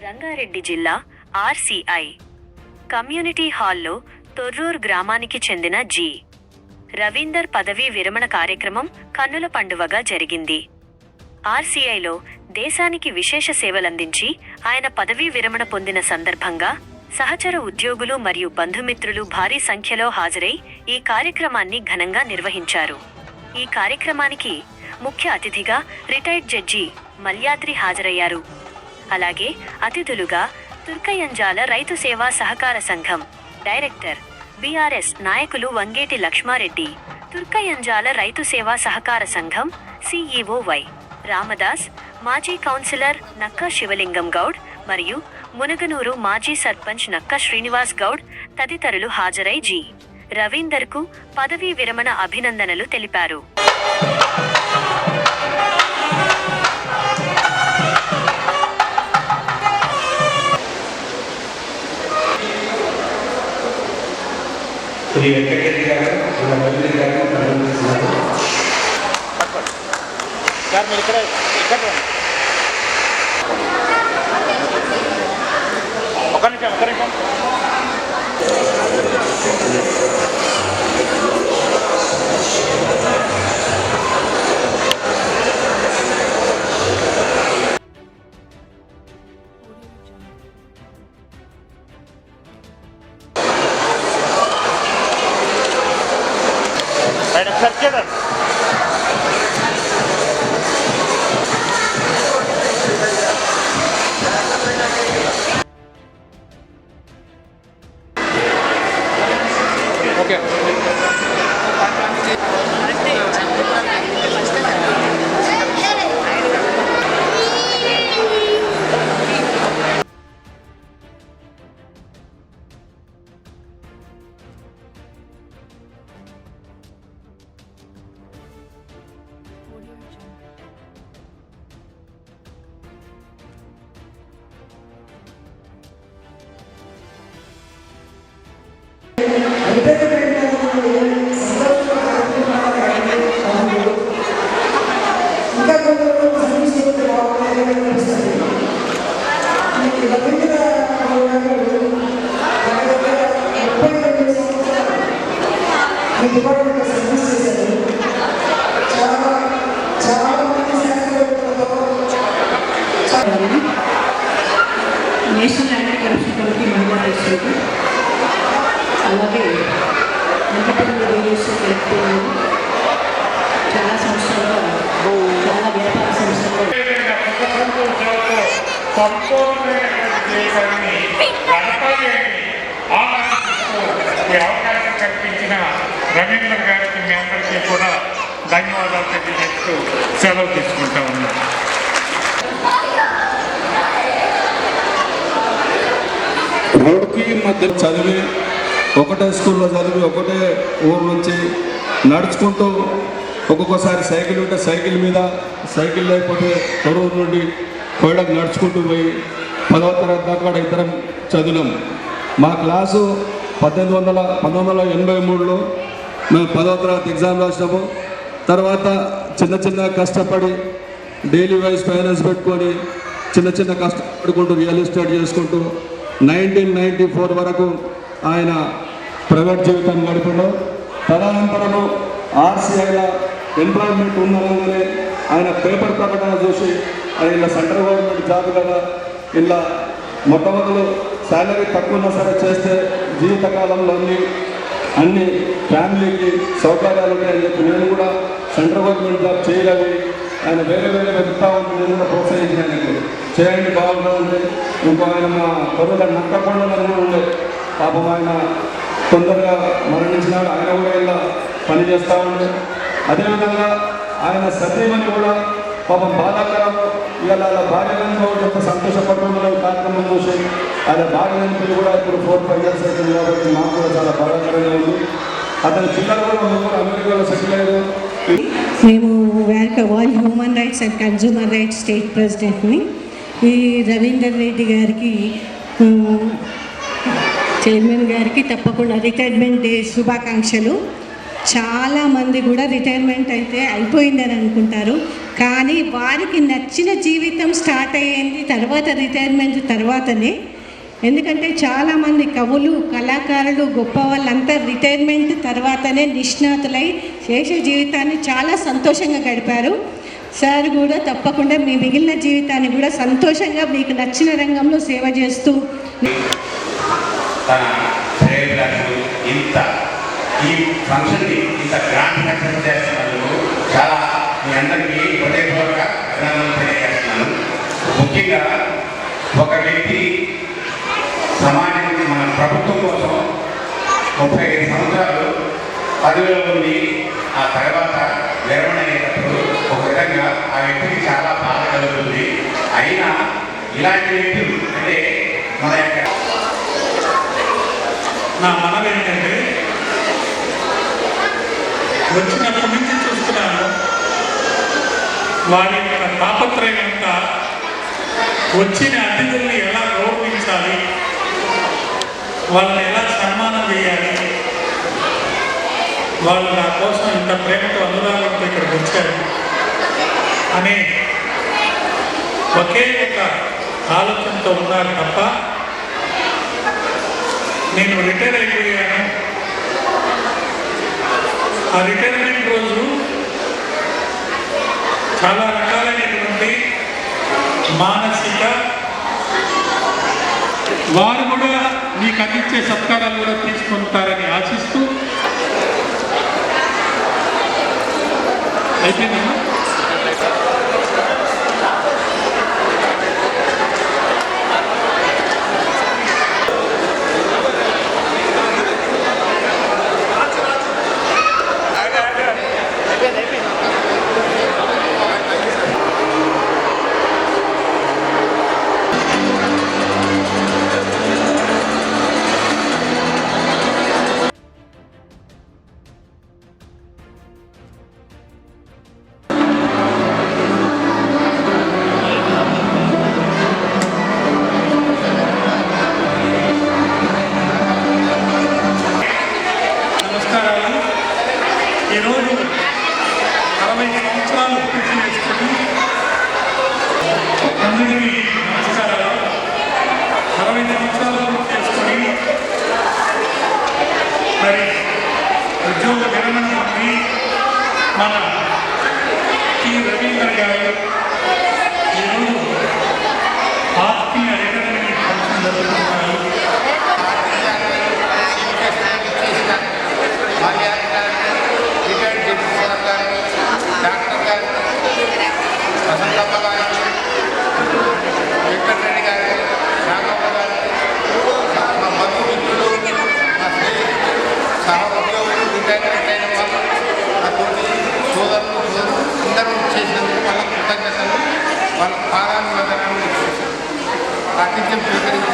రంగారెడ్డి జిల్లా RCI community హాల్లో తొర్రూర్ గ్రామానికి చెందిన జి. రవీందర్ పదవీ విరమణ కార్యక్రమం కన్నుల పండువగా జరిగింది. ఆర్సీఐలో దేశానికి విశేష సేవలందించి ఆయన పదవీ విరమణ పొందిన సందర్భంగా సహచర ఉద్యోగులు మరియు బంధుమిత్రులు భారీ సంఖ్యలో హాజరై ఈ కార్యక్రమాన్ని ఘనంగా నిర్వహించారు. ఈ కార్యక్రమానికి ముఖ్య అతిథిగా రిటైర్డ్ జడ్జి మల్యాద్రి హాజరయ్యారు. అలాగే అతిథులుగా తుర్కయంజాల రైతు సేవా సహకార సంఘం డైరెక్టర్ బీఆర్ఎస్ నాయకులు వంగేటి లక్ష్మారెడ్డి, తుర్కయంజాల రైతు సేవా సహకార సంఘం సీఈఓ వై. రామదాస్, మాజీ కౌన్సిలర్ నక్క శివలింగం గౌడ్ మరియు మునగనూరు మాజీ సర్పంచ్ నక్క శ్రీనివాస్ గౌడ్ తదితరులు హాజరై జి. రవీందర్కు పదవీ విరమణ అభినందనలు తెలిపారు. శ్రీ వెంకటరెడ్డి గారు ఒక నిమిషం నేషనల్ యాంటీ కరప్షన్ కమిటీ మహిళా ప్రెసిడెంట్, అలాగే చాలా సంవత్సరాలుగా చాలా వ్యాపార సంస్థలు అవకాశం కల్పించిన రవీందర్ గారికి మీ అందరికీ కూడా ధన్యవాదాలు తెలియజేస్తూ సెలవు తీసుకుంటా ఉన్నాం. రోడ్డుకి మధ్య చదివి ఒకటే స్కూల్లో చదివి ఒకటే ఊరు నుంచి నడుచుకుంటూ ఒక్కొక్కసారి సైకిల్ ఉంటే సైకిల్ మీద, సైకిల్ లేకపోతే తొరూరు నుండి కోయడానికి నడుచుకుంటూ పోయి 10వ తరగతి దాకా ఇద్దరం చదివాం. మా క్లాసు 1983లో మేము 10వ తరగతి ఎగ్జామ్ రాసినాము. తర్వాత చిన్న కష్టపడి డైలీ వైజ్ ఫైనాన్స్ పెట్టుకొని చిన్న కష్టపడుకుంటూ రియల్ ఎస్టేట్ చేసుకుంటూ 1994 వరకు ఆయన ప్రైవేట్ జీవితం గడిపాడు. తదనంతరము ఆర్సీఐలో ఎంప్లాయ్మెంట్ ఉందనగానే ఆయన పేపర్ ప్రకటన చూసి ఆయన సెంట్రల్ గవర్నమెంట్ జాబ్ కదా, ఇలా మొట్టమొదలు శాలరీ తక్కువ ఉన్నా సరే చేస్తే జీవితకాలంలో అన్ని ఫ్యామిలీకి సౌకర్యాలు ఉంటాయని చెప్పి నేను కూడా సెంట్రల్ గవర్నమెంట్ జాబ్ చేయలేవి. ఆయన వేరే వెతుకుతా ఉంటే నేను కూడా ప్రోత్సహించాను, చేయండి బాగుంటుంది. ఇంకో ఆయన మా పొరుల నక్కకొండలని ఉండే, పాపం ఆయన తొందరగా మరణించినాడు. ఆయన కూడా ఇలా పని చేస్తూ ఉండే. అదేవిధంగా ఆయన సతీమణి కూడా పాపం బాధాకరం. ఇవాళ వాళ్ళ భార్యలను ఎంత సంతోషపడుతుందో కార్యక్రమం చూసి ఆయన భార్యని కూడా ఇప్పుడు 4-5 years అవుతుంది కాబట్టి మాకు కూడా చాలా బాధాకరంగా ఉంది. అతని పిల్లలు కూడా ముగ్గురు అమెరికాలో సెటిల్ అయ్యారు. మేము world human rights and consumer rights state ప్రెసిడెంట్ని. ఈ రవీందర్ రెడ్డి గారికి చైర్మన్ గారికి తప్పకుండా రిటైర్మెంట్ డే శుభాకాంక్షలు. చాలామంది కూడా రిటైర్మెంట్ అయితే అయిపోయిందని అనుకుంటారు, కానీ వారికి నచ్చిన జీవితం స్టార్ట్ అయ్యింది తర్వాత రిటైర్మెంట్ తర్వాతనే. ఎందుకంటే చాలామంది కవులు, కళాకారులు, గొప్ప వాళ్ళంతా రిటైర్మెంట్ తర్వాతనే నిష్ణాతులై శేష జీవితాన్ని చాలా సంతోషంగా గడిపారు. సార్ కూడా తప్పకుండా మీ మిగిలిన జీవితాన్ని కూడా సంతోషంగా మీకు నచ్చిన రంగంలో సేవ చేస్తూ తన శ్రేయభిలాషులు ఈ ఫంక్షన్ని ఇంత గ్రాండ్ సక్సెస్ చేస్తున్నందుకు చాలా మీ అందరికీ హృదయపూర్వక అభినందనలు తెలియజేస్తున్నాను. ముఖ్యంగా ఒక వ్యక్తి సమాజానికి మన ప్రభుత్వం కోసం 35 సంవత్సరాలు పదవిలో ఉండి ఆ తర్వాత విరమణ అయ్యేటప్పుడు ఒక విధంగా ఆ వ్యక్తికి చాలా బాధ కలుగుతుంది. అయినా ఇలాంటి వ్యక్తులు అంటే మన యొక్క నా మనవి ఏంటంటే వచ్చినప్పటి నుంచి చూస్తున్నాను వారి యొక్క తాపత్రయం అంతా వచ్చిన అతిథుల్ని ఎలా గౌరవించాలి, వాళ్ళని ఎలా సన్మానం చేయాలి, వాళ్ళు నా కోసం ఇంత ప్రేమతో అనురాగంతో ఇక్కడికి వచ్చారు అనే ఒకే ఒక ఆలోచనతో ఉన్నారు తప్ప నేను రిటైర్ అయిపోయాను, ఆ రిటైర్మెంట్ రోజు చాలా రకాలైనటువంటి మానసిక వారు కూడా మీకు అందించే సత్కారాలు కూడా తీసుకుంటారని ఆశిస్తూ అయిపోయిందమ్మా. ఈరోజు 60 సంవత్సరాలు పూర్తి చేసుకుని అందరికీ నమస్కారాలు. 60 సంవత్సరాలు పూర్తి చేసుకొని మరి ఉద్యోగ విరమణ నుండి మన టి రవీంద్ర గారు ఈరోజు ఆత్మీయ రిటైర్మెంట్ ఫంక్షన్ జరుగుతున్నారు. డాక్టర్ గారు, వసంతమ్మ గారు, వెంకటరెడ్డి గారు, రాఘవ గారు, మా బంధుమిత్రులు, మా స్నేహితులు, సహ ఉద్యోగులు, రిటైర్మెంట్ అయిన వాళ్ళు, మా తోటి సోదరులు అందరూ చేసినందుకు వాళ్ళ కృతజ్ఞతలు, వాళ్ళ పాదాభివందనాలు ఆతిథ్యం స్వీకరించి